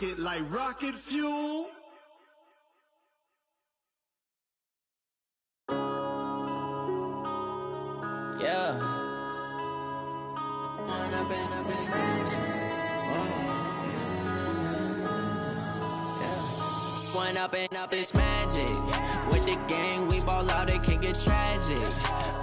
it like rocket fuel. Yeah. One up and up is magic. With the gang, we ball out, it can get tragic.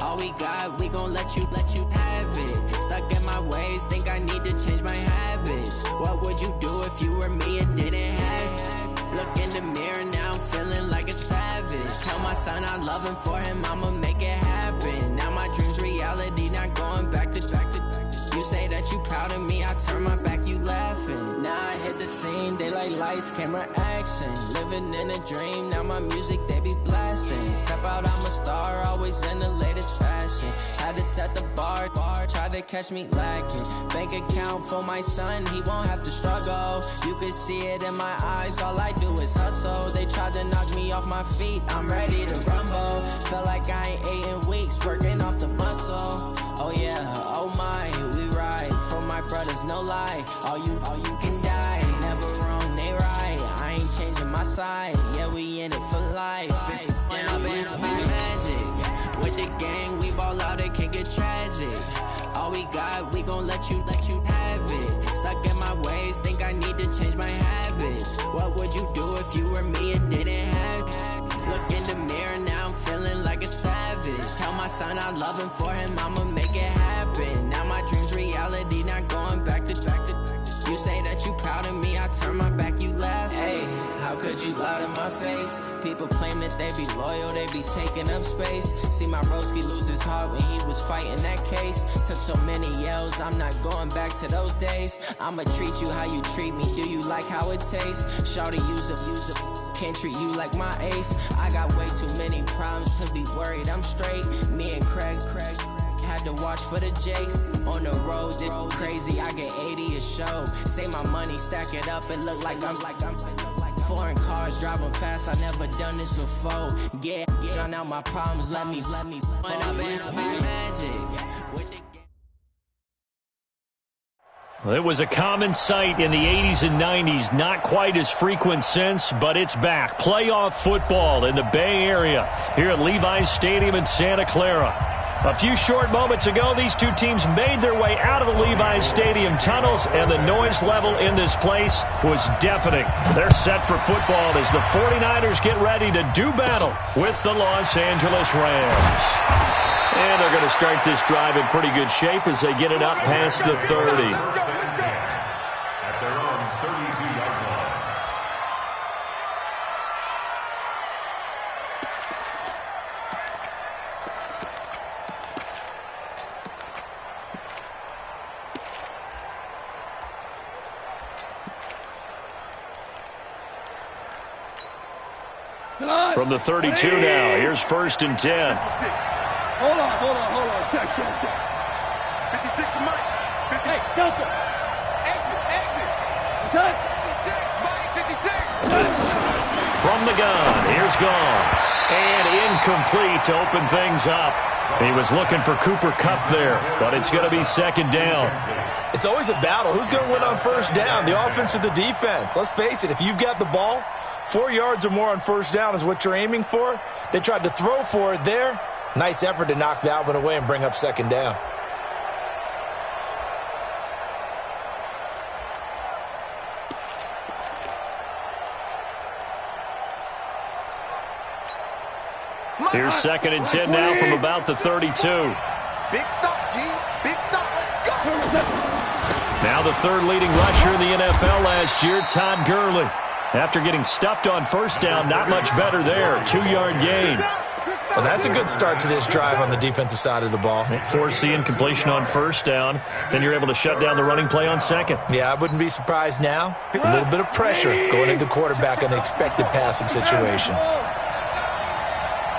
All we got, we gon' let you have it. Stuck in my ways, think I need to change my habits. What would you do if you were me and didn't have it? Look in the mirror, now I'm feeling like a savage. Tell my son I love him, for him I'ma make it happen. Now my dream's reality, not going back to. You say that you proud of me, I turn my back, you laughing. Now I hit the scene, they like lights, camera, action. Living in a dream, now my music, they be blasting. Step out, I'm a star, always in the latest fashion. Had to set the bar, try to catch me lacking. Bank account for my son, he won't have to struggle. You can see it in my eyes, all I do is hustle. They tried to knock me off my feet, I'm ready to rumble. Felt like I ain't ate in weeks, working off the muscle. Oh yeah, oh my, we ride for my brothers, no lie. All you can die, never wrong, they right. I ain't changing my side, yeah, we in it for life. And up is magic. With the gang, we ball out, it can get tragic. All we got, we gon' let you have it. Stuck in my ways, think I need to change my habits. What would you do if you were me and didn't have it? Look in the mirror, now I'm feeling like a savage. Tell my son I love him, for him I'ma make it happen. Now my dream's reality, not going back to. You say that you proud of me, I turn my back, you laugh. Hey, how could you lie to my face? People claim that they be loyal, they be taking up space. See my broski lose his heart when he was fighting that case. Took so many yells, I'm not going back to those days. I'ma treat you how you treat me, do you like how it tastes? Shawty, use up, can't treat you like my ace. I got way too many problems to be worried, I'm straight. Me and Craig had to watch for the Jakes. On the road, this crazy, I get 80 a show. Say my money, stack it up, it look like I'm foreign cars, driving fast, I never done this before. Yeah, drown out my problems, let me One up and magic. Well, it was a common sight in the 80s and 90s, not quite as frequent since, but it's back. Playoff football in the Bay Area here at Levi's Stadium in Santa Clara. A few short moments ago, these two teams made their way out of the Levi's Stadium tunnels, and the noise level in this place was deafening. They're set for football as the 49ers get ready to do battle with the Los Angeles Rams. And they're going to start this drive in pretty good shape as they get it up past the 30. From the 32 now, here's 1st and 10. Hold on. Check. 56 to Mike. Hey, Delta. Exit. Okay. 56, Mike, 56. From the gun, here's Gone. And incomplete to open things up. He was looking for Cooper Kupp there, but it's going to be 2nd down. It's always a battle. Who's going to win on 1st down, the offense or the defense? Let's face it, if you've got the ball, 4 yards or more on 1st down is what you're aiming for. They tried to throw for it there. Nice effort to knock that one away and bring up 2nd down. Here's 2nd and 10 now from about the 32. Big stop, G. Big stop. Let's go. Now the 3rd leading rusher in the NFL last year, Todd Gurley. After getting stuffed on 1st down, not much better there. 2-yard gain. Well, that's a good start to this drive on the defensive side of the ball. Force the incompletion on 1st down. Then you're able to shut down the running play on 2nd. Yeah, I wouldn't be surprised now. A little bit of pressure going into the quarterback in an expected passing situation.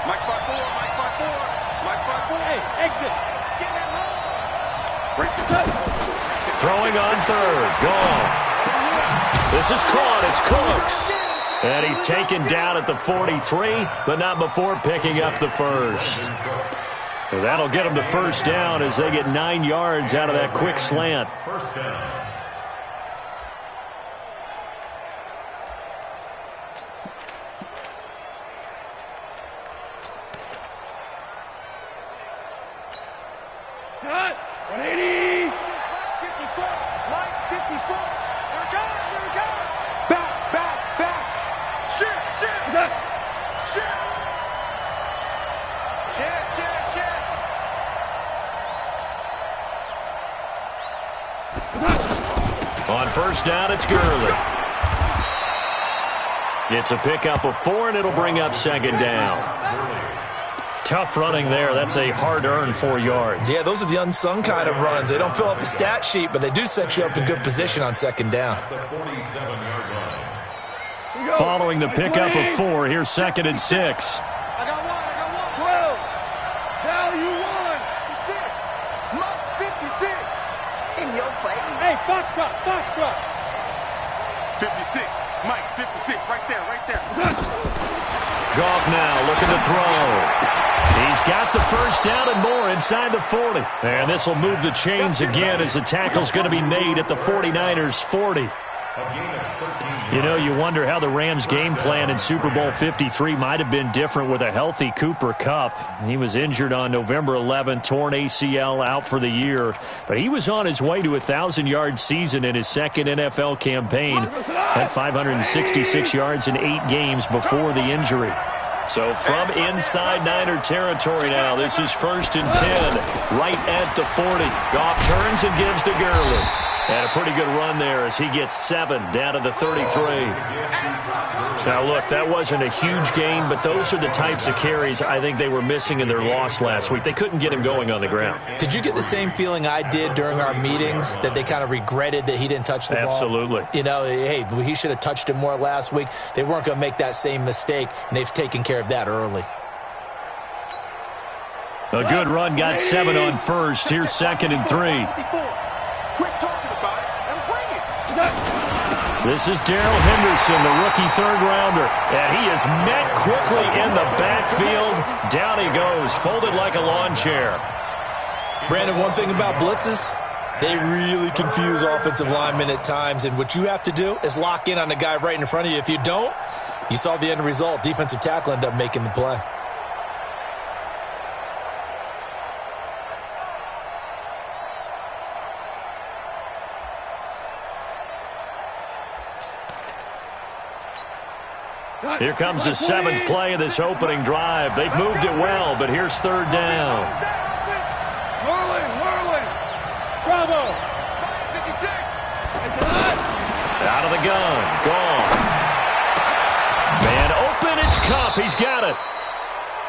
Mike 5-4. Hey, exit. Throwing on 3rd. Gone. This is caught. It's Cooks. And he's taken down at the 43, but not before picking up the 1st. So that'll get them to 1st down as they get 9 yards out of that quick slant. Cut. 180. 54. Mike, 54. There it goes. There it goes. Back. Shit. On first down, it's Gurley. It's a pickup of 4, and it'll bring up second down. Tough running there. That's a hard-earned 4 yards. Yeah, those are the unsung kind of runs. They don't fill up the stat sheet, but they do set you up in good position on second down. Following the pickup of 4, here's second and 6. I got one. 12. Value 1. 56. Monk's 56. In your face. Hey, Foxtrot. 56. Mike, 56. Right there. Goff now looking to throw. He's got the first down and more inside the 40. And this will move the chains again as the tackle's going to be made at the 49ers' 40. You know, you wonder how the Rams' game plan in Super Bowl 53 might have been different with a healthy Cooper Kupp. He was injured on November 11, torn ACL, out for the year. But he was on his way to a 1,000-yard season in his second NFL campaign. Had 566 yards in 8 games before the injury. So from inside Niner territory now, this is first and 10, right at the 40. Goff turns and gives to Gurley. And a pretty good run there as he gets 7 down to the 33. Now, look, that wasn't a huge gain, but those are the types of carries I think they were missing in their loss last week. They couldn't get him going on the ground. Did you get the same feeling I did during our meetings, that they kind of regretted that he didn't touch the ball? Absolutely. You know, hey, he should have touched it more last week. They weren't going to make that same mistake, and they've taken care of that early. A good run, got 7 on first. Here's second and 3. Quit talking about it and bring it. This is Darrell Henderson, the rookie third-rounder, and he is met quickly in the backfield. Down he goes, folded like a lawn chair. Brandon, one thing about blitzes, they really confuse offensive linemen at times, and what you have to do is lock in on the guy right in front of you. If you don't, you saw the end result. Defensive tackle ended up making the play. Here comes the 7th play of this opening drive. They've moved it well, but here's third down. Whirling. Bravo. 56. Out of the gun. Gone. Man open. It's Kupp. He's got it.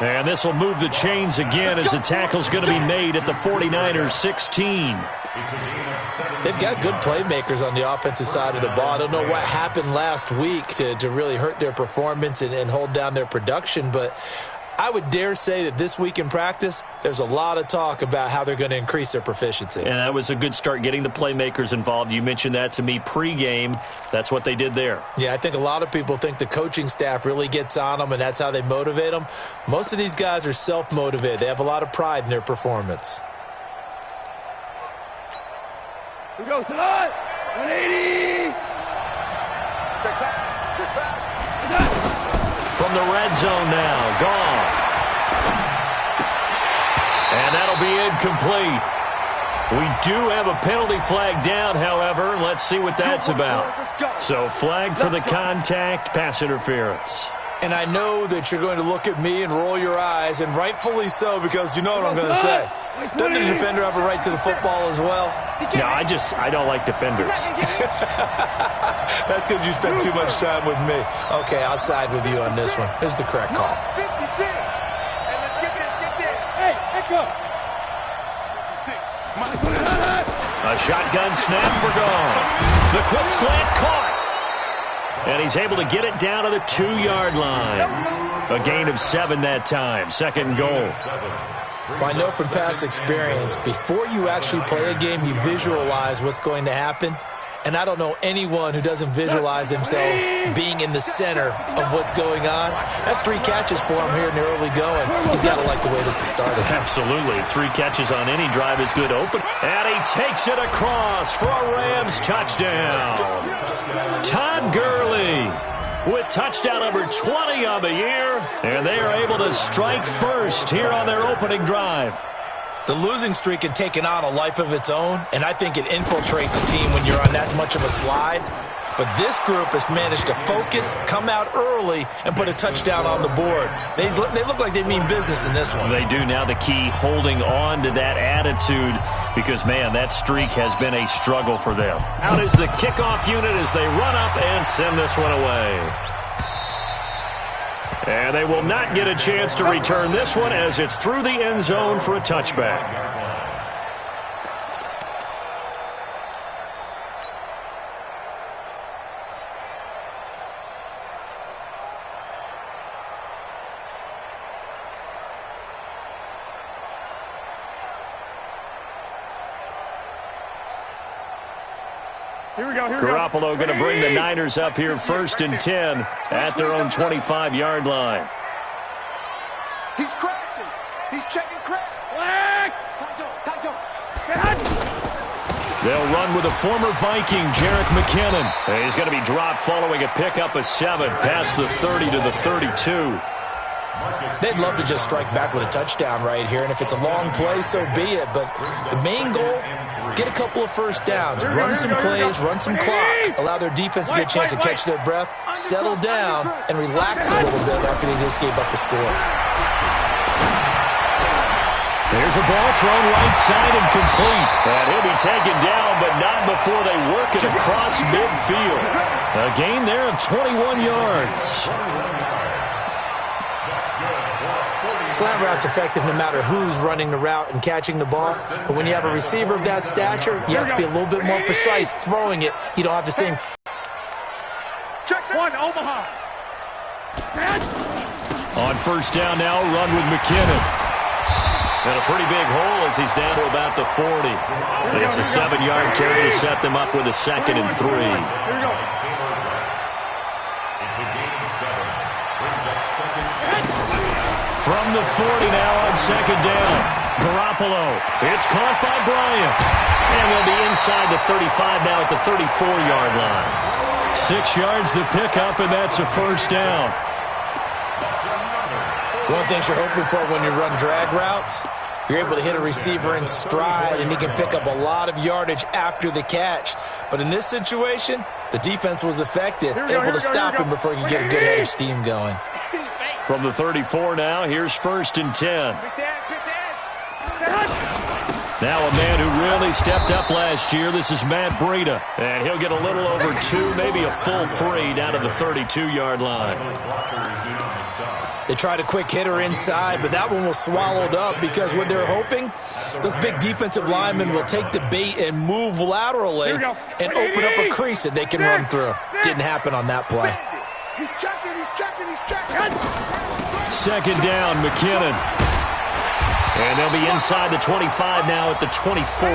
And this will move the chains again as the tackle's going to be made at the 49ers' 16. They've got good playmakers on the offensive side of the ball. I don't know what happened last week to really hurt their performance and hold down their production, but I would dare say that this week in practice, there's a lot of talk about how they're going to increase their proficiency. And that was a good start, getting the playmakers involved. You mentioned that to me pregame. That's what they did there. Yeah, I think a lot of people think the coaching staff really gets on them, and that's how they motivate them. Most of these guys are self-motivated. They have a lot of pride in their performance. We go tonight. 180. Check back. From the red zone now, Goff. And that'll be incomplete. We do have a penalty flag down, however. Let's see what that's about. So flag for the contact, pass interference. And I know that you're going to look at me and roll your eyes, and rightful so, because you know what I'm going to say. Doesn't the defender have a right to the football as well? No, I don't like defenders. That's because you spent too much time with me. Okay, I'll side with you on this one. This is the correct call. 56. And let's get this. Hey, echo. 56. A shotgun snap for Goff. The quick slant caught. And he's able to get it down to the 2-yard line. A gain of 7 that time. Second and goal. Well, I know from past experience, before you actually play a game, you visualize what's going to happen. And I don't know anyone who doesn't visualize themselves being in the center of what's going on. That's 3 catches for him here in the early going. He's got to like the way this has started. Absolutely. 3 catches on any drive is good open. And he takes it across for a Rams touchdown. Todd Gurley with touchdown number 20 on the year. And they are able to strike first here on their opening drive. The losing streak had taken on a life of its own, and I think it infiltrates a team when you're on that much of a slide. But this group has managed to focus, come out early, and put a touchdown on the board. They look like they mean business in this one. They do. Now the key, holding on to that attitude, because, man, that streak has been a struggle for them. Out is the kickoff unit as they run up and send this one away. And they will not get a chance to return this one as it's through the end zone for a touchback. Garoppolo going to bring the Niners up here 1st and 10 at their own 25-yard line. He's crashing. He's checking crash. They'll run with a former Viking, Jerick McKinnon. He's going to be dropped following a pickup of 7 past the 30 to the 32. They'd love to just strike back with a touchdown right here, and if it's a long play, so be it. But the main goal, get a couple of first downs, run some plays, run some clock, allow their defense to get a chance to catch their breath, settle down, and relax a little bit after they just gave up a score. There's a ball thrown right side and complete. And he'll be taken down, but not before they work it across midfield. A gain there of 21 yards. Slant route's effective no matter who's running the route and catching the ball. But when you have a receiver of that stature, you have to be a little bit more precise throwing it. You don't have the same. One, Omaha. On 1st down now, run with McKinnon. And a pretty big hole as he's down to about the 40. It's a 7-yard carry to set them up with a 2nd and 3. Here we go. From the 40 now on 2nd down. Garoppolo. It's caught by Bryant. And they'll be inside the 35 now at the 34-yard line. 6 yards the pickup, and that's a 1st down. One of the things you're hoping for when you run drag routes, you're able to hit a receiver in stride, and he can pick up a lot of yardage after the catch. But in this situation, the defense was effective, able to stop him before he could get a good head of steam going. From the 34 now, here's 1st and 10. Now a man who really stepped up last year. This is Matt Breida. And he'll get a little over 2, maybe a full 3 down to the 32-yard line. They tried a quick hitter inside, but that one was swallowed up because what they're hoping, those big defensive linemen will take the bait and move laterally and open up a crease that they can run through. Didn't happen on that play. He's checking, he's checking, he's checking. 2nd down, McKinnon. And they'll be inside the 25 now at the 24.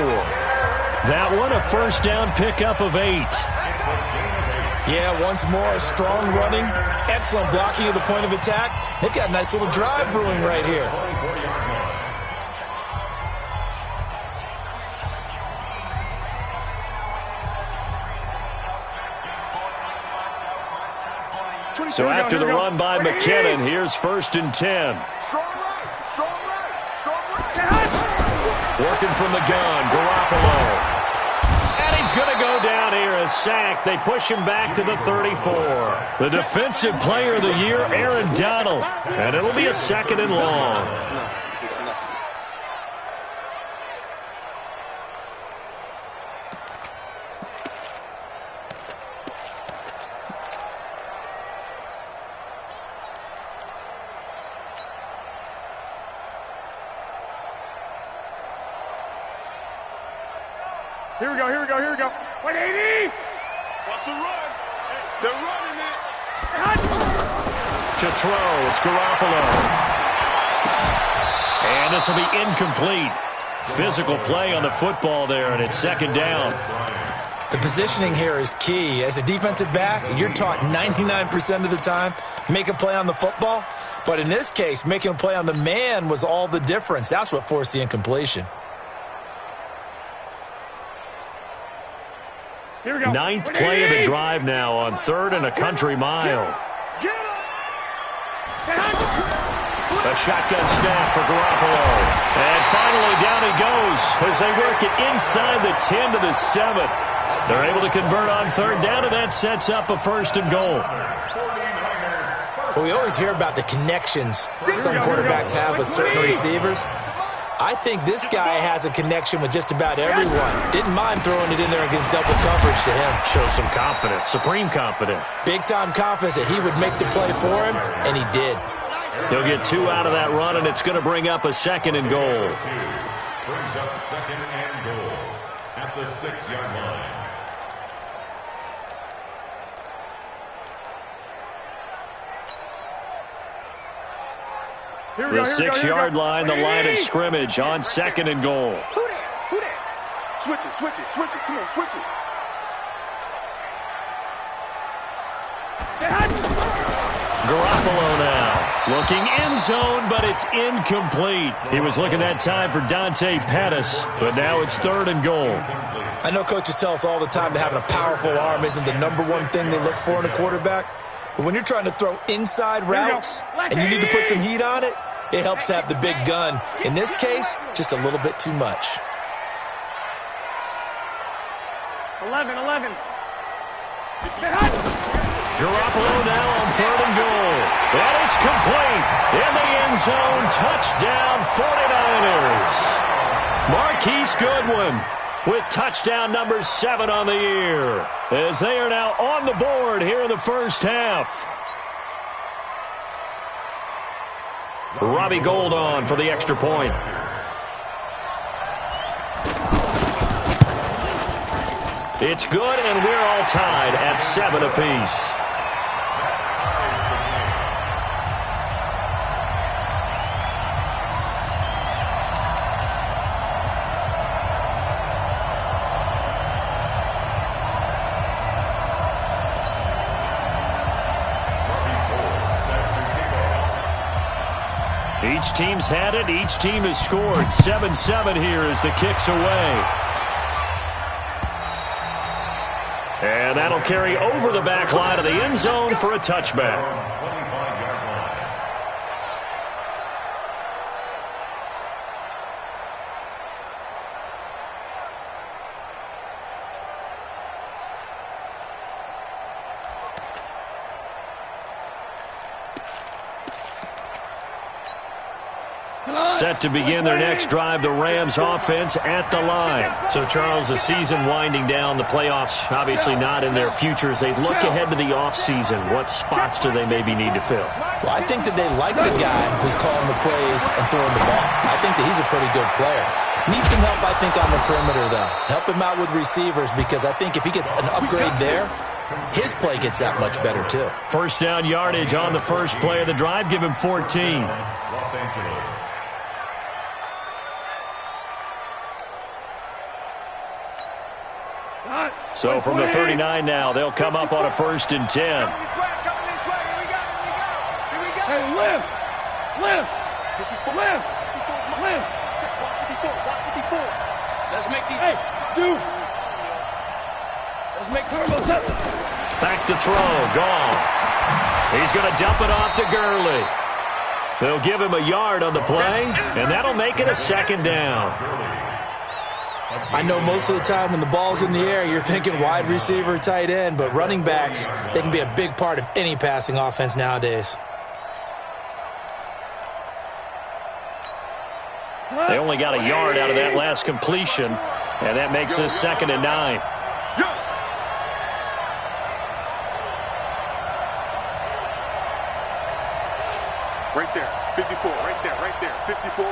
That one, a 1st down pickup of 8. Yeah, once more, strong running, excellent blocking at the point of attack. They've got a nice little drive brewing right here. So after the run by McKinnon, here's 1st and 10. Strong right, strong right, strong right. Working from the gun, Garoppolo. And he's going to go down here, a sack. They push him back to the 34. The defensive player of the year, Aaron Donald. And it'll be a 2nd and long. Here we go, here we go, here we go. 180! What's the run? They're running it. To throw, it's Garoppolo. And this will be incomplete. Physical play on the football there, and it's 2nd down. The positioning here is key. As a defensive back, you're taught 99% of the time, make a play on the football. But in this case, making a play on the man was all the difference. That's what forced the incompletion. Here we go. 9th play of the drive now on 3rd and a country mile. A shotgun snap for Garoppolo. And finally, down he goes as they work it inside the 10 to the 7. They're able to convert on third down, and that sets up a 1st and goal. Well, we always hear about the connections some quarterbacks have with certain receivers. I think this guy has a connection with just about everyone. Didn't mind throwing it in there against double coverage to him. Shows some confidence, supreme confidence. Big-time confidence that he would make the play for him, and he did. He'll get 2 out of that run, and it's going to bring up a 2nd and goal. Brings up 2nd and goal at the 6-yard line. The 6-yard line, the line of scrimmage on 2nd and goal. Who that? Who that? Switch it, switch it, switch it. Come on, switch it. Garoppolo now looking end zone, but it's incomplete. He was looking that time for Dante Pettis, but now it's 3rd and goal. I know coaches tell us all the time that having a powerful arm isn't the #1 thing they look for in a quarterback. But when you're trying to throw inside routes and you need to put some heat on it, it helps have the big gun. In this case, just a little bit too much. 11. Garoppolo now on 3rd and goal. And it's complete. In the end zone, touchdown 49ers. Marquise Goodwin with touchdown number 7 on the year, as they are now on the board here in the first half. Robbie Gould on for the extra point. It's good, and we're all tied at 7 apiece. Each team's had it. Each team has scored. 7-7 here as the kick's away. And that'll carry over the back line of the end zone for a touchback. Set to begin their next drive, the Rams offense at the line. So, Charles, the season winding down, the playoffs obviously not in their futures. They look ahead to the offseason. What spots do they maybe need to fill? Well, I think that they like the guy who's calling the plays and throwing the ball. I think that he's a pretty good player. Needs some help, I think, on the perimeter, though. Help him out with receivers, because I think if he gets an upgrade there, his play gets that much better, too. First down yardage on the first play of the drive. Give him 14. Los Angeles. So from the 39 now, they'll come up on a 1st and 10. Here we go. Hey, live. 54. Let's make these. Hey, dude. Let's make combos up. Back to throw. Goff. He's going to dump it off to Gurley. They'll give him a yard on the play, and that'll make it a 2nd down. I know most of the time when the ball's in the air, you're thinking wide receiver, tight end, but running backs, they can be a big part of any passing offense nowadays. They only got a yard out of that last completion, and that makes this 2nd and 9. Right there. 54. Right there. 54.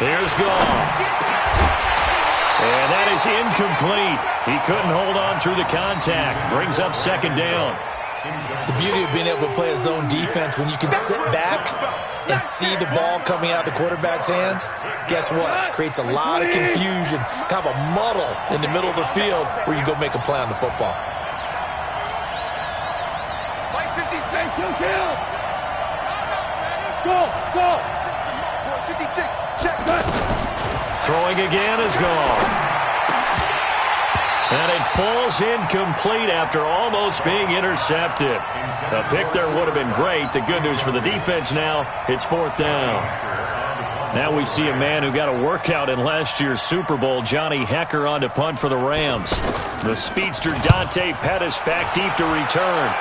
Here's Goff. And that is incomplete. He couldn't hold on through the contact. Brings up 2nd down. The beauty of being able to play a zone defense, when you can sit back and see the ball coming out of the quarterback's hands, guess what? Creates a lot of confusion, kind of a muddle in the middle of the field where you go make a play on the football. Mike 56, kill. Go. 56, check that. Throwing again is gone. And it falls incomplete after almost being intercepted. A pick there would have been great. The good news for the defense now, it's 4th down. Now we see a man who got a workout in last year's Super Bowl, Johnny Hecker, on to punt for the Rams. The speedster Dante Pettis back deep to return.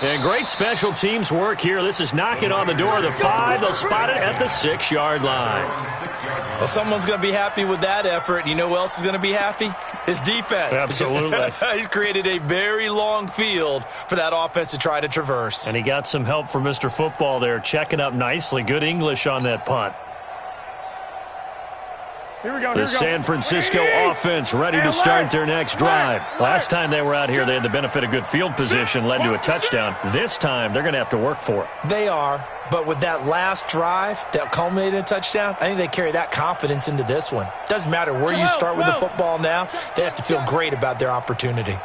And great special teams work here. This is knocking on the door of the 5. They'll spot it at the 6-yard line. Well, someone's going to be happy with that effort. You know who else is going to be happy? His defense. Absolutely. He's created a very long field for that offense to try to traverse. And he got some help from Mr. Football there, checking up nicely. Good English on that punt. Here we go. The San Francisco offense ready to start their next drive. Last time they were out here, they had the benefit of good field position, led to a touchdown. This time, they're going to have to work for it. They are, but with that last drive that culminated in a touchdown, I think they carry that confidence into this one. Doesn't matter where you start with the football now, they have to feel great about their opportunity.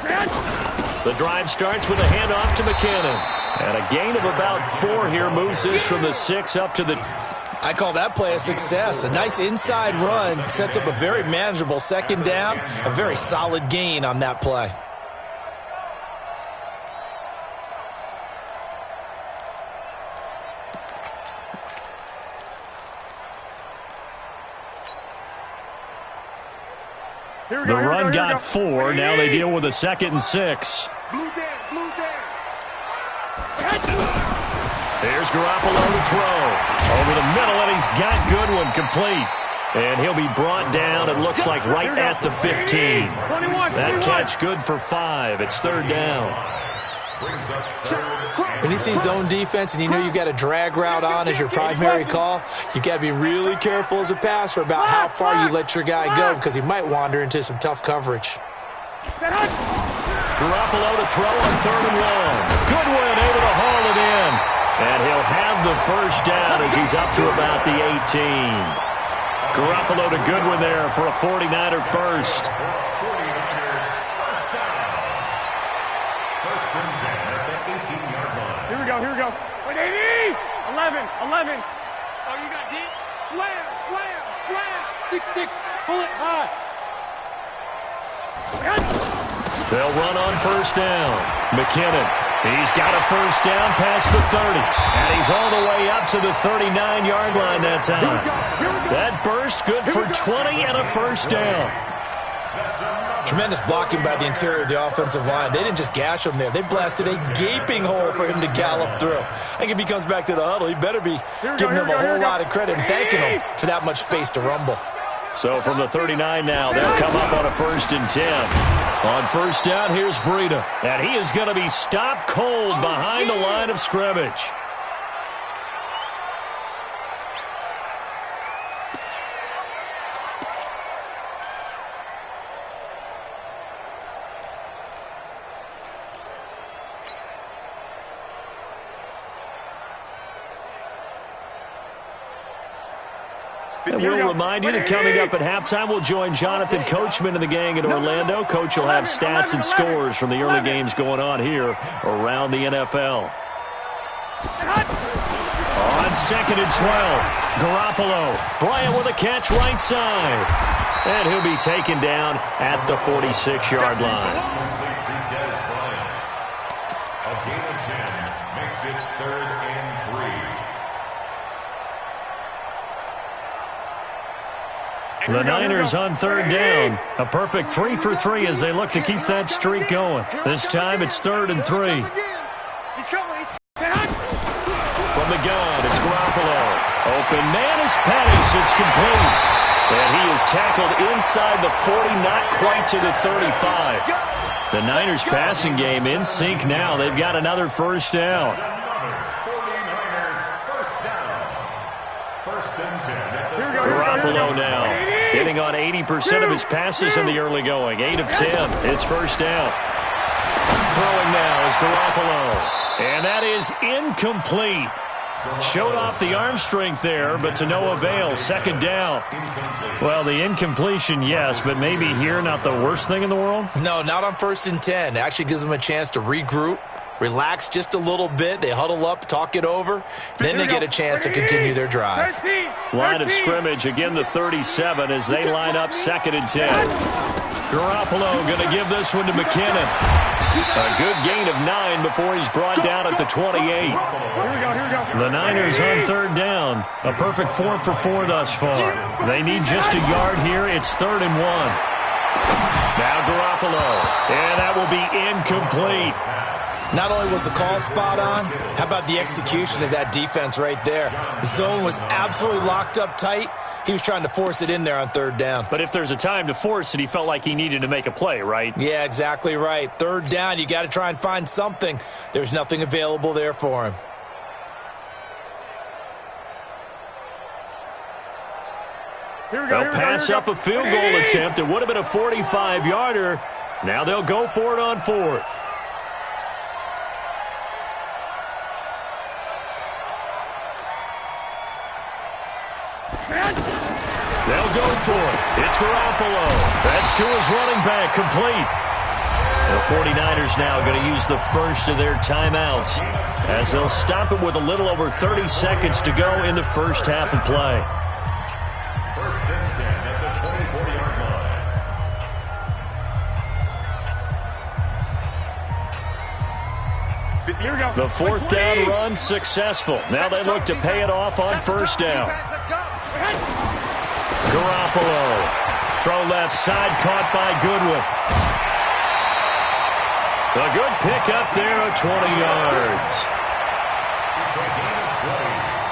The drive starts with a handoff to McKinnon. And a gain of about 4 here moves this from the 6 up to the... I call that play a success. A nice inside run sets up a very manageable second down. A very solid gain on that play. The run got 4. Now they deal with a 2nd and 6. There's Garoppolo to throw. Over the middle, and he's got Goodwin complete. And he'll be brought down, it looks like, right at the 15. That catch good for 5. It's 3rd down. When you see zone defense and you know you've got a drag route on as your primary call, you've got to be really careful as a passer about how far you let your guy go because he might wander into some tough coverage. Garoppolo to throw on 3rd and 1. Goodwin able to haul it in. And he'll have the first down as he's up to about the 18. Garoppolo to Goodwin there for a 49er first. Here we go. 11. Oh, you got deep. Slam. 6-6. Pull it high. They'll run on first down. McKinnon. He's got a first down past the 30. And he's all the way up to the 39-yard line that time. That burst good for 20 and a first down. Tremendous blocking by the interior of the offensive line. They didn't just gash him there. They blasted a gaping hole for him to gallop through. I think if he comes back to the huddle, he better be giving him a whole lot of credit and thanking him for that much space to rumble. So from the 39 now, they'll come up on a 1st and 10. On first down, here's Breida. And he is going to be stopped cold behind the line of scrimmage. And we'll remind you that coming up at halftime, we'll join Jonathan Coachman and the gang in Orlando. Coach will have stats and scores from the early games going on here around the NFL. On 2nd and 12, Garoppolo. Bryant with a catch right side. And he'll be taken down at the 46-yard line. A gain of 10 makes it 3rd and 3. The Niners on 3rd down. A perfect 3 for 3 as they look to keep that streak going. This time it's 3rd and 3. From the gun, it's Garoppolo. Open man is Pettis. It's complete. And he is tackled inside the 40, not quite to the 35. The Niners passing game in sync now. They've got another first down. Garoppolo now hitting on 80% of his passes in the early going. 8 of 10. It's first down. Throwing now is Garoppolo. And that is incomplete. Showed off the arm strength there, but to no avail. 2nd down. Well, the incompletion, yes, but maybe here not the worst thing in the world? No, not on 1st and 10. It actually gives them a chance to regroup, relax just a little bit. They huddle up, talk it over. Then they get a chance to continue their drive. Line of scrimmage, again the 37 as they line up 2nd and 10. Garoppolo going to give this one to McKinnon. A good gain of 9 before he's brought down at the 28. Here we go. The Niners on third down. A perfect 4 for 4 thus far. They need just a yard here. It's 3rd and 1. Now Garoppolo. And that will be incomplete. Not only was the call spot on, how about the execution of that defense right there? The zone was absolutely locked up tight. He was trying to force it in there on 3rd down. But if there's a time to force it, he felt like he needed to make a play, right? Yeah, exactly right. 3rd down, you got to try and find something. There's nothing available there for him. They'll pass up a field goal attempt. It would have been a 45-yarder. Now they'll go for it on 4th. They'll go for it. It's Garoppolo. That's to his running back, complete. The 49ers now going to use the first of their timeouts as they'll stop it with a little over 30 seconds to go in the first half of play. 1st and 10 at the 24-yard line. Here we go. The 4th down run successful. Now they look to pay it off on 1st down. Garoppolo. Throw left side, caught by Goodwin. A good pick up there of 20 yards.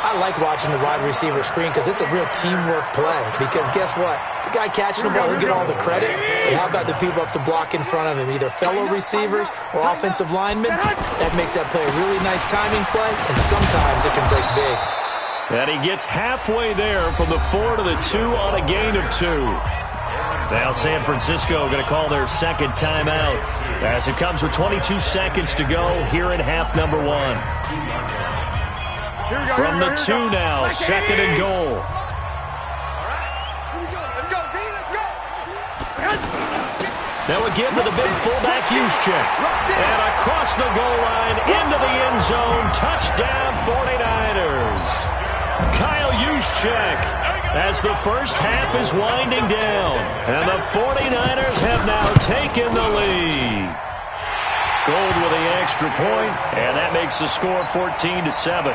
I like watching the wide receiver screen because it's a real teamwork play. Because guess what? The guy catching the ball, he'll get all the credit. But how about the people up to block in front of him? Either fellow receivers or offensive linemen. That makes that play a really nice timing play. And sometimes it can break big. And he gets halfway there from the 4 to the 2 on a gain of 2. Now San Francisco going to call their 2nd timeout as it comes with 22 seconds to go here in half number 1. From the 2 now, 2nd and goal. Let's go, D, let's go. Now again to the big fullback Juszczyk. And across the goal line into the end zone. Touchdown 49ers. Kyle Juszczyk as the first half is winding down. And the 49ers have now taken the lead. Gold with the extra point, and that makes the score 14-7.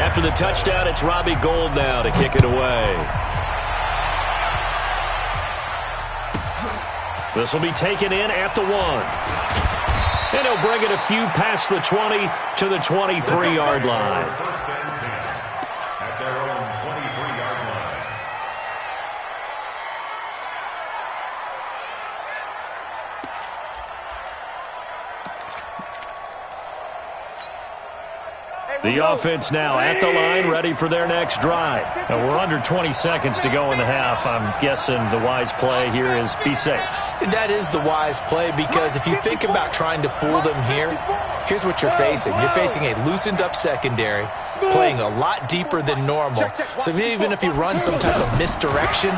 After the touchdown, it's Robbie Gould now to kick it away. This will be taken in at the 1. And he'll bring it a few past the 20 to the 23-yard line. 1st and 10 at their own 23-yard line. The offense now at the line, ready for their next drive. Now we're under 20 seconds to go in the half. I'm guessing the wise play here is be safe. That is the wise play because if you think about trying to fool them here, here's what you're facing. You're facing a loosened up secondary, playing a lot deeper than normal. So even if you run some type of misdirection,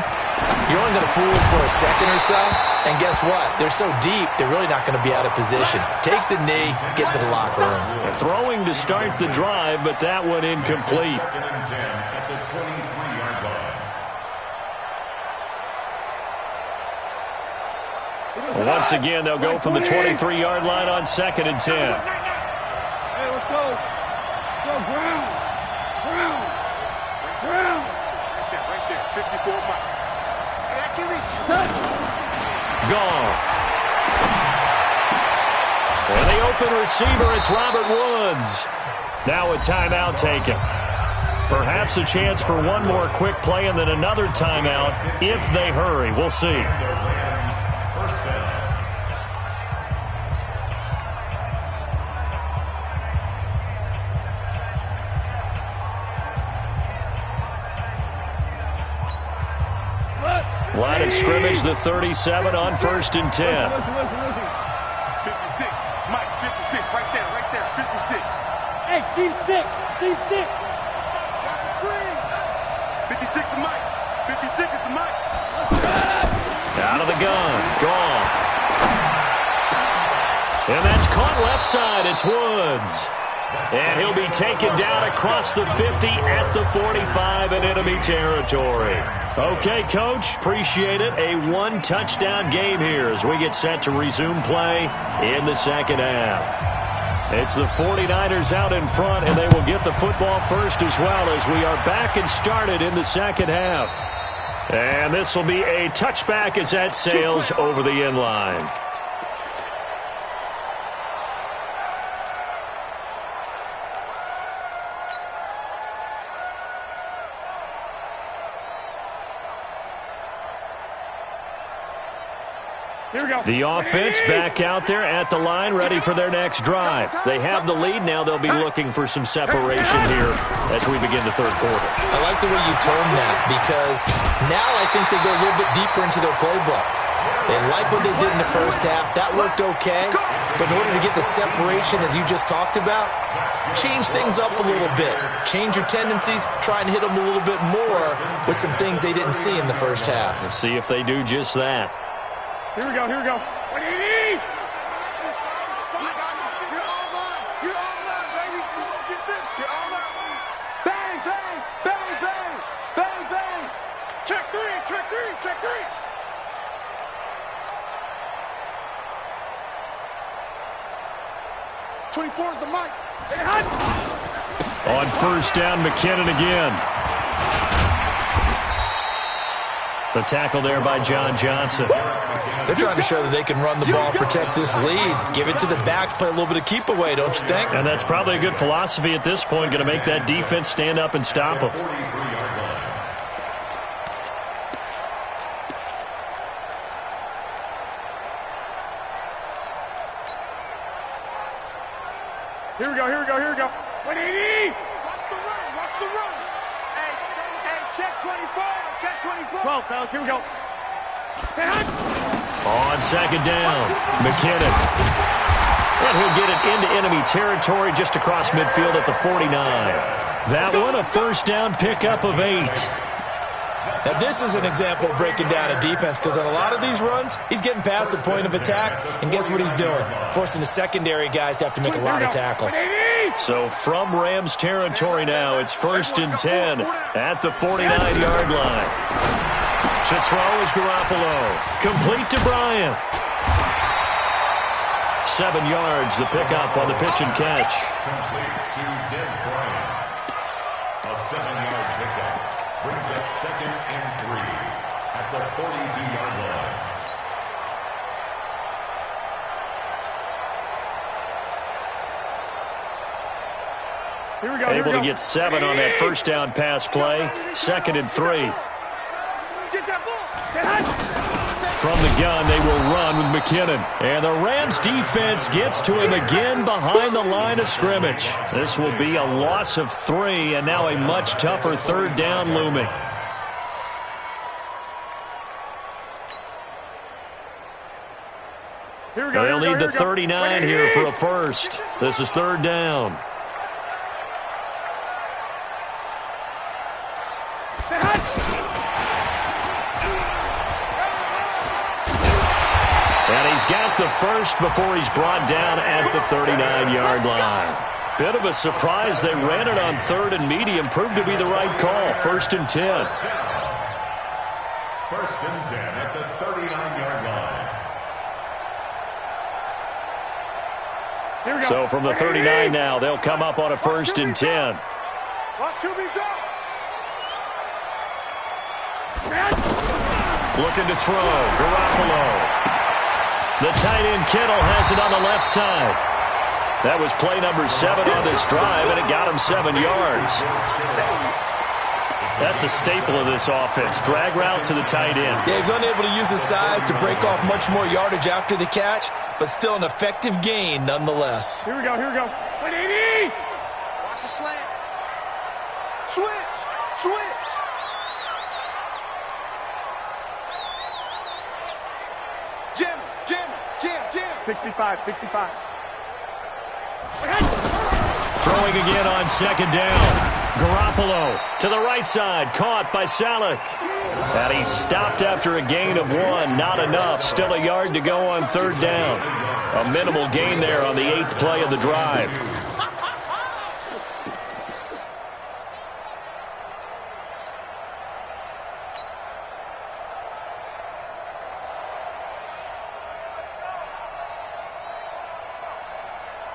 you're only going to fool them for a second or so. And guess what? They're so deep, they're really not going to be out of position. Take the knee, get to the locker room. Throwing to start the drive, but that one incomplete. 2nd and 10 at the 23-yard line. Once again, they'll go from the 23-yard line on 2nd and 10. Hey, let's go. Let's go, Brown. Brown. Brown. Right there. 54 Mike. Hey, I can't reach. Goff. And the open receiver, it's Robert Woods. Now a timeout taken. Perhaps a chance for one more quick play and then another timeout if they hurry. We'll see. Their Rams, 1st down. Line of scrimmage, the 37 on 1st and 10. Listen. 56. Mike, 56. Right there. 56. Hey, Steve 6. Steve 6. Got the screen. 56 to Mike. 56 is to Mike. Out of the gun. Goff. And that's caught left side. It's Woods. And he'll be taken down across the 50 at the 45 in enemy territory. Okay, Coach, appreciate it. A one-touchdown game here as we get set to resume play in the second half. It's the 49ers out in front, and they will get the football first as well as we are back and started in the second half. And this will be a touchback as that sails over the end line. The offense back out there at the line, ready for their next drive. They have the lead. Now they'll be looking for some separation here as we begin the third quarter. I like the way you term that because now I think they go a little bit deeper into their playbook. They like what they did in the first half. That worked okay. But in order to get the separation that you just talked about, change things up a little bit. Change your tendencies. Try and hit them a little bit more with some things they didn't see in the first half. Let's see if they do just that. Here we go, here we go. What do you need? You're all mine. You're all mine, baby. Get this. You're all mine. Bang, bang, bang, bang, bang, bang. Check three, check three, check three. '24 is the mic. On first down, McKinnon again. The tackle there by John Johnson. They're trying to show that they can run the ball and protect this lead. Give it to the backs, play a little bit of keep away, don't you think? And that's probably a good philosophy at this point, going to make that defense stand up and stop them. Here we go, here we go, here we go. What do you need? Watch the run, watch the run. Hey, check 24, check 24. 12, fellas, here we go. On second down, McKinnon. And he'll get it into enemy territory just across midfield at the 49. That one, a first down pickup of 8. Now, this is an example of breaking down a defense because on a lot of these runs, he's getting past the point of attack, and guess what he's doing? Forcing the secondary guys to have to make a lot of tackles. So from Rams territory now, it's 1st and 10 at the 49-yard line. To throw is Garoppolo. Complete to Bryant. 7 yards, the pickup on the pitch and catch. Complete to Des Bryant. A 7-yard pickup brings up 2nd and 3 at the 42-yard line. Here we go, Able to get 7 on that first down pass play. 2nd and 3. From the gun, they will run with McKinnon. And the Rams defense gets to him again behind the line of scrimmage. This will be a loss of 3, and now a much tougher third down looming. They'll need the 39 here for a first. This is third down. And he's got the first before he's brought down at the 39-yard line. Bit of a surprise. They ran it on 3rd and medium. Proved to be the right call. 1st and 10. 1st and 10 at the 39-yard line. So from the 39 now, they'll come up on a 1st and 10. Looking to throw. Garoppolo. The tight end Kittle has it on the left side. That was play number 7 on this drive, and it got him 7 yards. That's a staple of this offense. Drag route to the tight end. Yeah, he's unable to use his size to break off much more yardage after the catch, but still an effective gain nonetheless. Here we go, here we go. What do you need? Watch the slant. Switch, switch. Jim. 65. Throwing again on second down. Garoppolo to the right side. Caught by Salek. And he stopped after a gain of 1. Not enough. Still a yard to go on third down. A minimal gain there on the 8th play of the drive.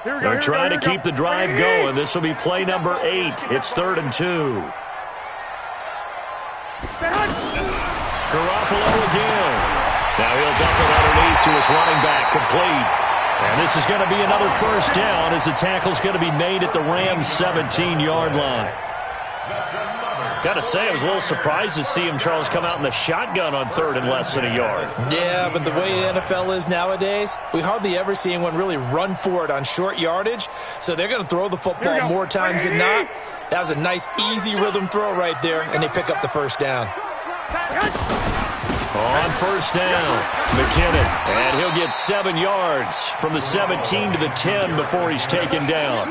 They're trying to keep the drive going. This will be play number 8. It's 3rd and 2. Garoppolo again. Now he'll dump it underneath to his running back, complete. And this is going to be another first down as the tackle's going to be made at the Rams' 17-yard line. Got to say, I was a little surprised to see him, Charles, come out in the shotgun on 3rd and less than a yard. Yeah, but the way the NFL is nowadays, we hardly ever see anyone really run for it on short yardage. So they're going to throw the football more times than not. That was a nice, easy rhythm throw right there, and they pick up the first down. On first down, McKinnon, and he'll get 7 yards from the 17 to the 10 before he's taken down.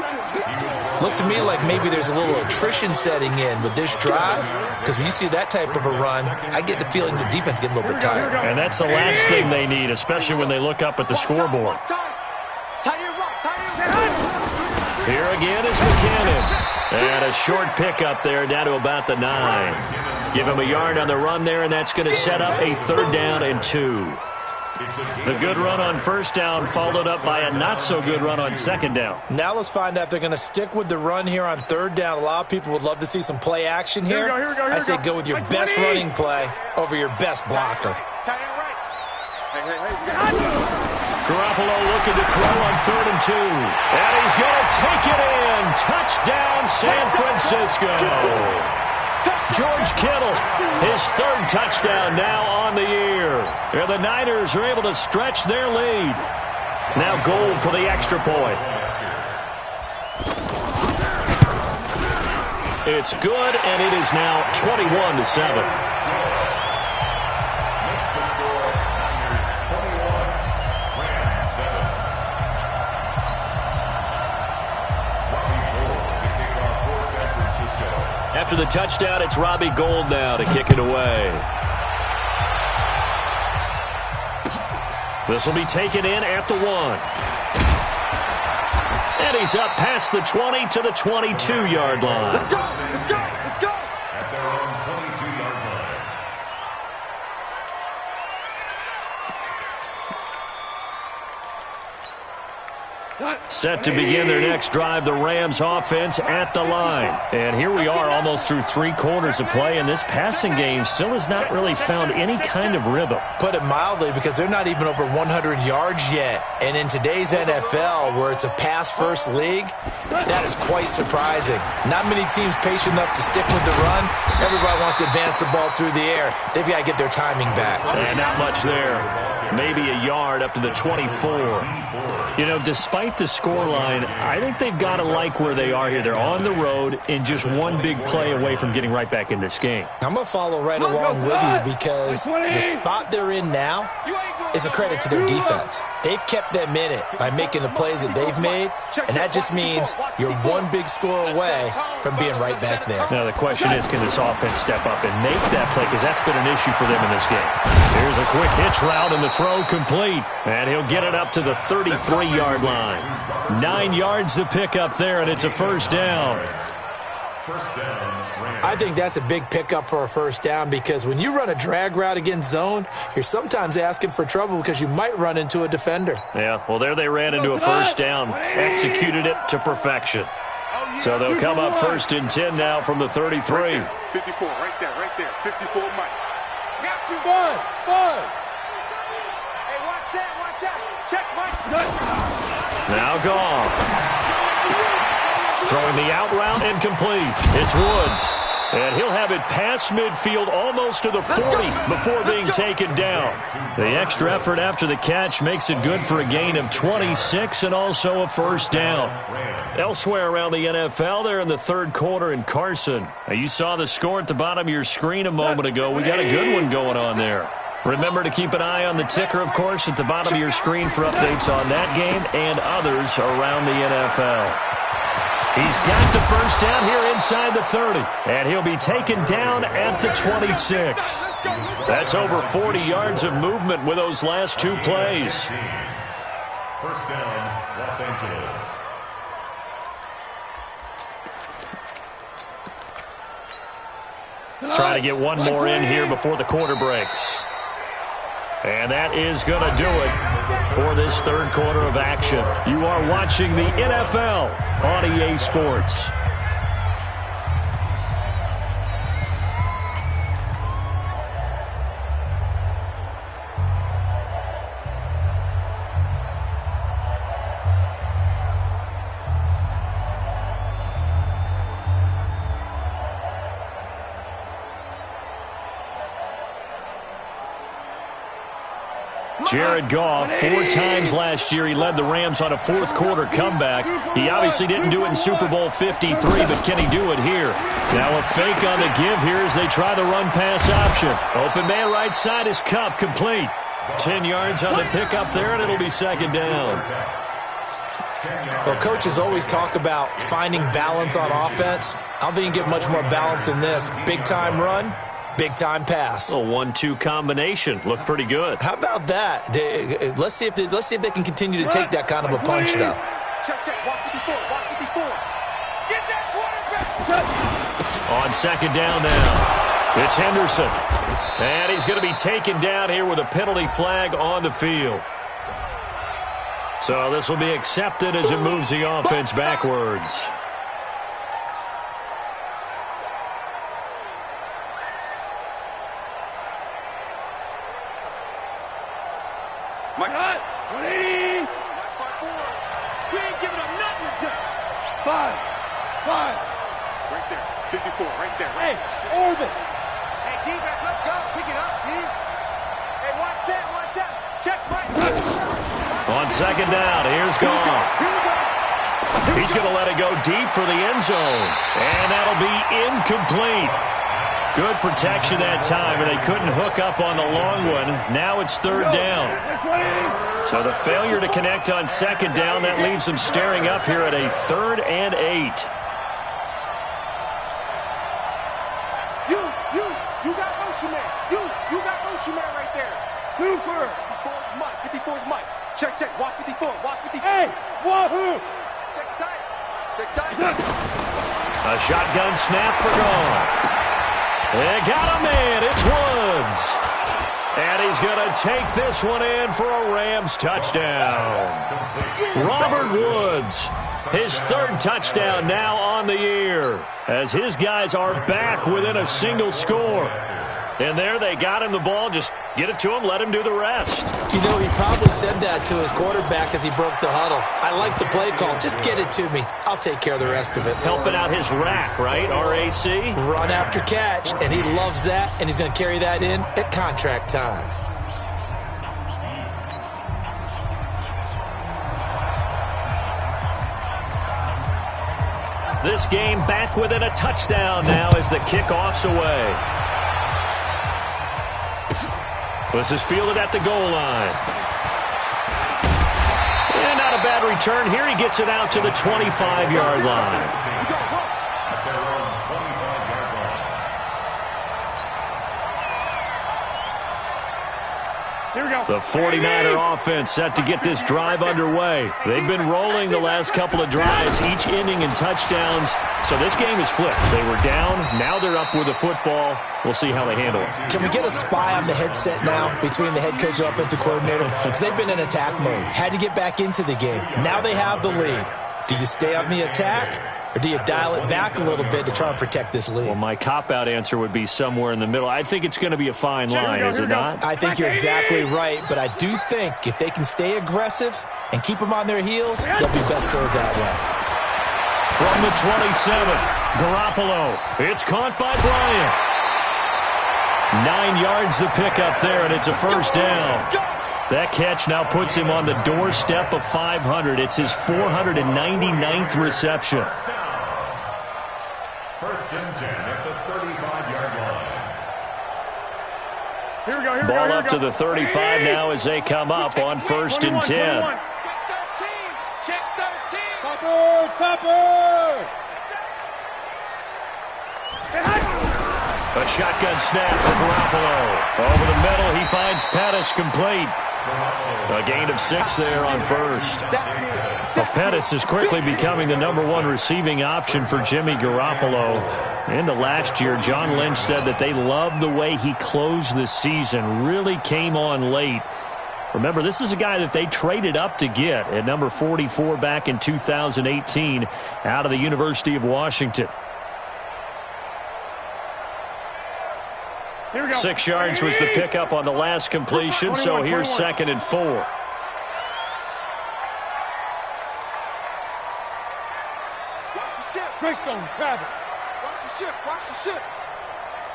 Looks to me like maybe there's a little attrition setting in with this drive, because when you see that type of a run, I get the feeling the defense getting a little bit tired. And that's the last thing they need, especially when they look up at the scoreboard. Here again is McKinnon. And a short pickup there down to about the 9. Give him a yard on the run there, and that's going to set up a 3rd down and 2. The good run on first down followed up by a not-so-good run on 2nd down. Now let's find out if they're going to stick with the run here on 3rd down. A lot of people would love to see some play action here. I say go with your best running play over your best blocker. Garoppolo looking to throw on 3rd and 2. And he's going to take it in. Touchdown, San Francisco. George Kittle, his 3rd touchdown now on the year. And the Niners are able to stretch their lead. Now Gold for the extra point. It's good, and it is now 21-7. After the touchdown, it's Robbie Gould now to kick it away. This will be taken in at the 1. And he's up past the 20 to the 22-yard line. Let's go! Let's go! Let's go! At their own 22-yard line. Set to begin their next drive, the Rams offense at the line. And here we are almost through 3 quarters of play, and this passing game still has not really found any kind of rhythm. Put it mildly, because they're not even over 100 yards yet. And in today's NFL, where it's a pass-first league, that is quite surprising. Not many teams patient enough to stick with the run. Everybody wants to advance the ball through the air. They've got to get their timing back. And not much there. Maybe a yard up to the 24. You know, despite the scoreline, I think they've got to like where they are here. They're on the road and just one big play away from getting right back in this game. I'm going to follow right along with you, because the spot they're in now is a credit to their defense. They've kept them in it by making the plays that they've made, and that just means you're one big score away from being right back there. Now the question is, can this offense step up and make that play, because that's been an issue for them in this game. Here's a quick hitch route, and the throw complete. And he'll get it up to the 33-yard line. 9 yards to pick up there, and it's a first down. First down, Rams. I think that's a big pickup for a first down, because when you run a drag route against zone, you're sometimes asking for trouble because you might run into a defender. Yeah, well, there they ran into a first down, executed it to perfection. So they'll come up 1st and 10 now from the 33. 54, right there. 54, Mike. Got you. Bud. Hey, watch that. Check, Mike. Now gone. Throwing the out route and complete. It's Woods. And he'll have it past midfield almost to the 40 before being taken down. The extra effort after the catch makes it good for a gain of 26 and also a first down. Elsewhere around the NFL, they're in the 3rd quarter in Carson. Now, you saw the score at the bottom of your screen a moment ago. We got a good one going on there. Remember to keep an eye on the ticker, of course, at the bottom of your screen for updates on that game and others around the NFL. He's got the first down here inside the 30, and he'll be taken down at the 26. That's over 40 yards of movement with those last 2 plays. First down, Los Angeles. Try to get one more in here before the quarter breaks. And that is going to do it for this third quarter of action. You are watching the NFL on EA Sports. Jared Goff, 4 times last year he led the Rams on a fourth quarter comeback. He obviously didn't do it in Super Bowl 53, but can he do it here? Now a fake on the give here as they try the run-pass option. Open man right side is Kupp, complete. 10 yards on the pickup there, and it'll be second down. Well, coaches always talk about finding balance on offense. I don't think you can get much more balance than this. Big-time run. Big-time pass. A 1-2 combination. Looked pretty good. How about that? Let's see if they can continue to take that kind of a punch, though. Check. Walk 54. Get that quarterback. On second down now, it's Henderson. And he's going to be taken down here with a penalty flag on the field. So this will be accepted as it moves the offense backwards. My God, 180. We ain't giving up nothing today. 5. Right there. 54, right there. Hey, orbit. Hey, D-back, let's go. Pick it up, D. Hey, watch that. Check right. On second down, here's Goff. He's going to let it go deep for the end zone. And that'll be incomplete. Good protection that time, and they couldn't hook up on the long one. Now it's third down. So the failure to connect on second down, that leaves them staring up here at a 3rd and 8. You got Ocean Man. You got Ocean Man right there. Super. 54's Mike. Check. Watch 54. Hey, wahoo. Check tight. A shotgun snap for Goff. They got a man. It's Woods. And he's going to take this one in for a Rams touchdown. Robert Woods, his 3rd touchdown now on the year, as his guys are back within a single score. And there they got him the ball. Just get it to him, let him do the rest. You know, he probably said that to his quarterback as he broke the huddle. I like the play call. Just get it to me. I'll take care of the rest of it. Helping out his rack, right? RAC? Run after catch, and he loves that, and he's going to carry that in at contract time. This game back within a touchdown now as the kickoff's away. This is fielded at the goal line. And not a bad return here. He gets it out to the 25-yard line. Here we go. The 49er offense set to get this drive underway. They've been rolling the last couple of drives, each ending in touchdowns. So this game is flipped. They were down. Now they're up with the football. We'll see how they handle it. Can we get a spy on the headset now between the head coach and offensive coordinator? Because they've been in attack mode. Had to get back into the game. Now they have the lead. Do you stay on the attack, or do you dial it back a little bit to try and protect this lead? Well, my cop-out answer would be somewhere in the middle. I think it's going to be a fine line, is it not? I think you're exactly right, but I do think if they can stay aggressive and keep them on their heels, they'll be best served that way. From the 27, Garoppolo. It's caught by Bryant. 9 yards the pickup there, and it's a first down. That catch now puts him on the doorstep of 500. It's his 499th reception. First and 10 at the 35-yard line. Here we go. Ball up to the 35 now as they come up on 1st and 10. Check 13. Topper. A shotgun snap for Garoppolo. Over the middle, he finds Pettis complete. A gain of 6 there on first. Well, Pettis is quickly becoming the #1 receiving option for Jimmy Garoppolo. Into last year, John Lynch said that they loved the way he closed the season, really came on late. Remember, this is a guy that they traded up to get at number 44 back in 2018 out of the University of Washington. 6 yards was the pickup on the last completion, so here's 2nd and 4. Watch the ship. Greystone, Travis. Watch the ship. Watch the ship.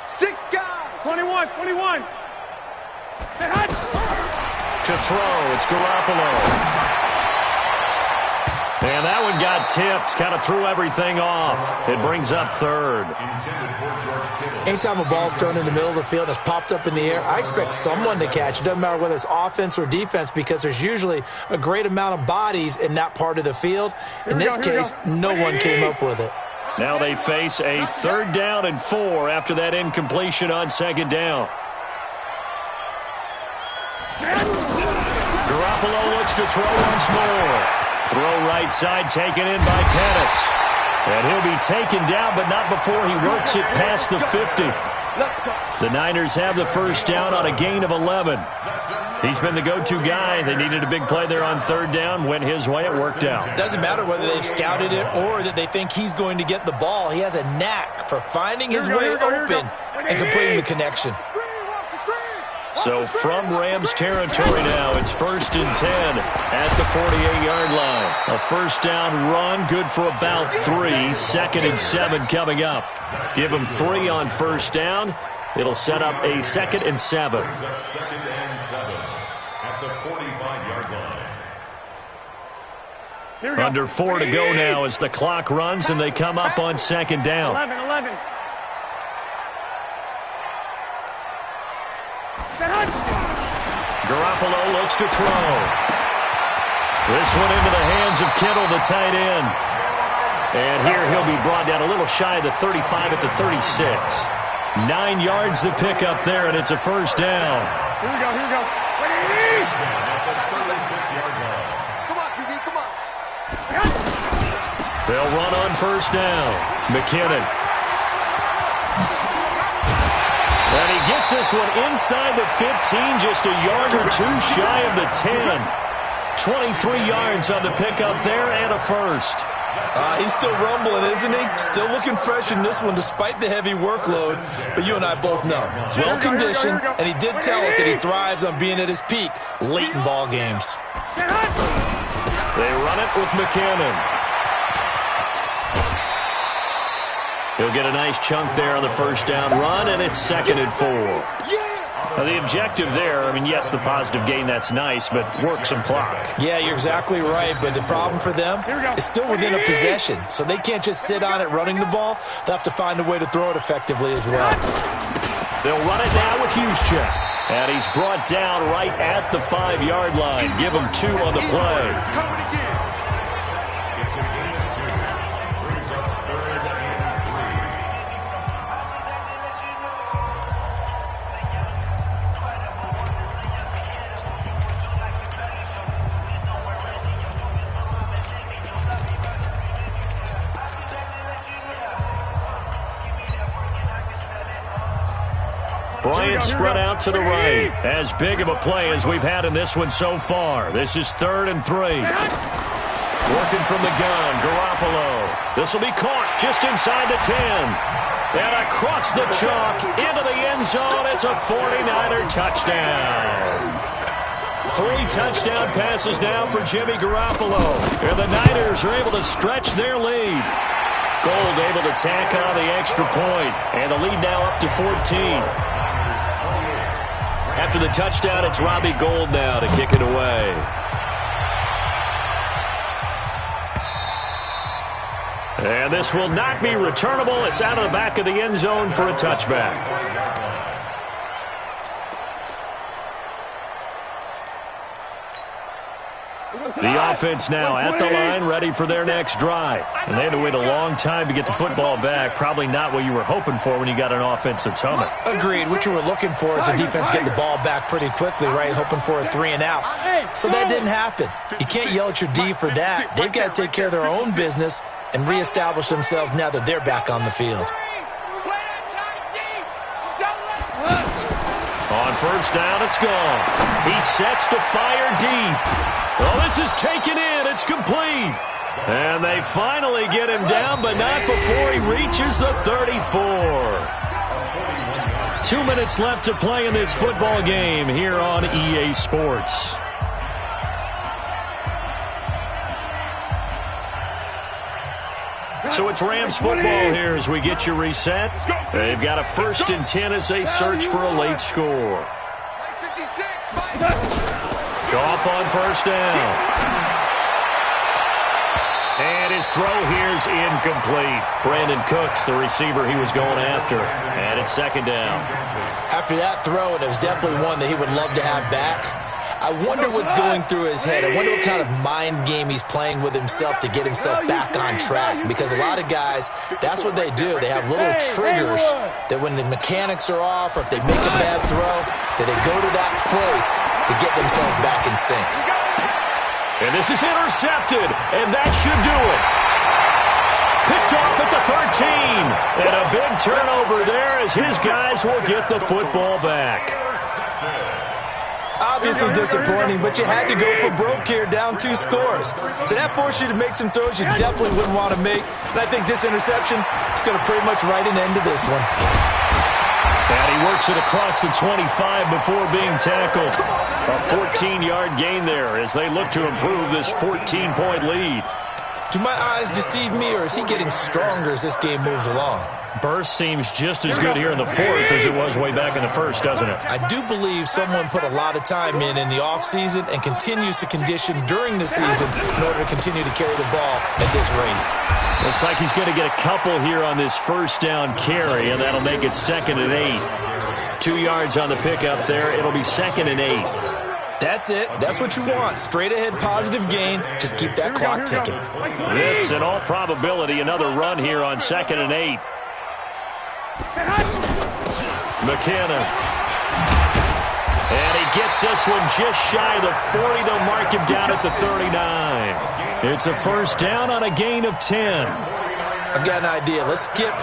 6 guys. 21. To throw, it's Garoppolo. And that one got tipped, kind of threw everything off. It brings up 3rd. Anytime a ball's thrown in the middle of the field and it's popped up in the air, I expect someone to catch. It doesn't matter whether it's offense or defense because there's usually a great amount of bodies in that part of the field. In this case, no one came up with it. Now they face a 3rd down and 4 after that incompletion on 2nd down. Garoppolo looks to throw once more. Throw right side taken in by Pettis. And he'll be taken down, but not before he works it past the 50. The Niners have the 1st down on a gain of 11. He's been the go-to guy. They needed a big play there on 3rd down. Went his way. It worked out. Doesn't matter whether they've scouted it or that they think he's going to get the ball. He has a knack for finding his way open and completing the connection. So from Rams territory now, it's 1st and 10 at the 48-yard line. A 1st down run, good for about 3. 2nd and 7 coming up. Give them 3 on 1st down. It'll set up a 2nd and 7. 2nd and 7 at the 45-yard line. Under 4 to go now as the clock runs and they come up on 2nd down. 11. Garoppolo looks to throw. This one into the hands of Kittle, the tight end. And here he'll be brought down a little shy of the 35 at the 36. 9 yards the pickup there, and it's a 1st down. Here we go. Come on, QB, come on. They'll run on 1st down. McKinnon. And he gets this one inside the 15, just a yard or 2 shy of the 10. 23 yards on the pickup there and a 1st. He's still rumbling, isn't he? Still looking fresh in this one despite the heavy workload. But you and I both know, well-conditioned, and he did tell us that he thrives on being at his peak late in ball games. They run it with McKinnon. He'll get a nice chunk there on the 1st down run, and it's 2nd and 4. Now, the objective there, I mean, yes, the positive gain, that's nice, but work some clock. Yeah, you're exactly right, but the problem for them is still within a possession, so they can't just sit on it running the ball. They'll have to find a way to throw it effectively as well. They'll run it now with Juszczyk, and he's brought down right at the 5-yard line. Give him 2 on the play. Bryant spread out to the right. As big of a play as we've had in this one so far. This is 3rd and 3. Working from the gun, Garoppolo. This will be caught just inside the 10. And across the chalk into the end zone. It's a 49er touchdown. 3 touchdown passes now for Jimmy Garoppolo. And the Niners are able to stretch their lead. Gold able to tack on the extra point. And the lead now up to 14. After the touchdown, it's Robbie Gould now to kick it away. And this will not be returnable. It's out of the back of the end zone for a touchback. The offense now at the line, ready for their next drive. And they had to wait a long time to get the football back. Probably not what you were hoping for when you got an offense that's humming. Agreed. What you were looking for is the defense getting the ball back pretty quickly, right? Hoping for a 3 and out. So that didn't happen. You can't yell at your D for that. They've got to take care of their own business and reestablish themselves now that they're back on the field. On first down, it's gone. He sets to fire deep. Oh, this is taken in. It's complete. And they finally get him down, but not before he reaches the 34. 2 minutes left to play in this football game here on EA Sports. So it's Rams football here as we get you reset. They've got a 1st and 10 as they search for a late score. Goff on first down. And his throw here is incomplete. Brandon Cooks, the receiver he was going after. And it's 2nd down. After that throw, and it was definitely one that he would love to have back, I wonder what's going through his head. I wonder what kind of mind game he's playing with himself to get himself back on track. Because a lot of guys, that's what they do. They have little triggers that when the mechanics are off or if they make a bad throw, that they go to that place to get themselves back in sync. And this is intercepted, and that should do it. Picked off at the 13. And a big turnover there as his guys will get the football back. Obviously disappointing, but you had to go for broke here, down 2 scores. So that forced you to make some throws you definitely wouldn't want to make. And I think this interception is going to pretty much write an end to this one. And he works it across the 25 before being tackled. A 14-yard gain there as they look to improve this 14-point lead. Do my eyes deceive me, or is he getting stronger as this game moves along? Burst seems just as good here in the 4th as it was way back in the 1st, doesn't it? I do believe someone put a lot of time in the offseason and continues to condition during the season in order to continue to carry the ball at this rate. Looks like he's going to get a couple here on this first down carry, and that'll make it 2nd and 8. 2 yards on the pickup there. It'll be 2nd and 8. That's it. That's what you want. Straight ahead, positive gain. Just keep that clock ticking. This, in all probability, another run here on 2nd and 8. McKinnon. And he gets this one just shy of the 40. They'll mark him down at the 39. It's a first down on a gain of 10. I've got an idea. Let's skip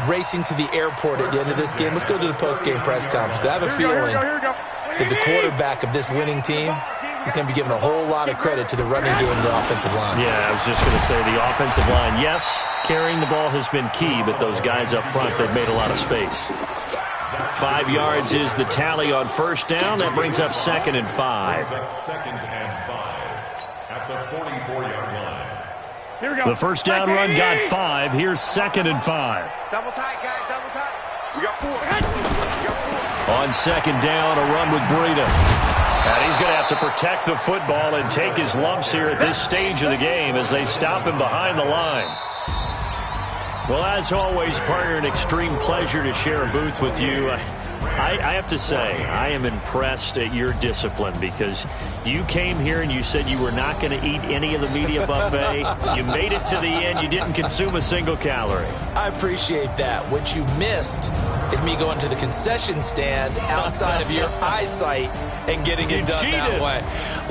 racing to the airport at the end of this game. Let's go to the post-game press conference. I have a feeling that the quarterback of this winning team is going to be given a whole lot of credit to the running game and the offensive line. Yeah, I was just going to say the offensive line. Yes, carrying the ball has been key, but those guys up front, they've made a lot of space. 5 yards is the tally on first down. That brings up 2nd and 5. 2nd and 5 at the 44-yard line. Here we go. The first down run got 5. Here's 2nd and 5. Double tight, guys. Double tight. We got 4. On 2nd down, a run with Breida. And he's going to have to protect the football and take his lumps here at this stage of the game as they stop him behind the line. Well, as always, partner, an extreme pleasure to share a booth with you. I have to say, I am impressed at your discipline because you came here and you said you were not going to eat any of the media buffet. You made it to the end. You didn't consume a single calorie. I appreciate that. What you missed is me going to the concession stand outside of your eyesight and getting it done that way.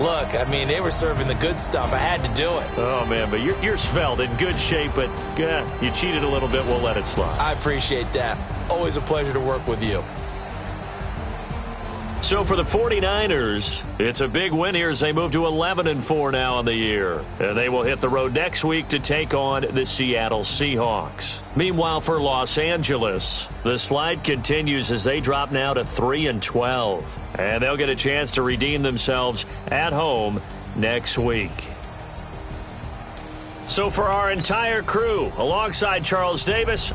Look, I mean, they were serving the good stuff. I had to do it. Oh, man, but you're svelte, in good shape, but you cheated a little bit. We'll let it slide. I appreciate that. Always a pleasure to work with you. So for the 49ers, it's a big win here as they move to 11-4 now on the year. And they will hit the road next week to take on the Seattle Seahawks. Meanwhile, for Los Angeles, the slide continues as they drop now to 3-12. And they'll get a chance to redeem themselves at home next week. So for our entire crew, alongside Charles Davis,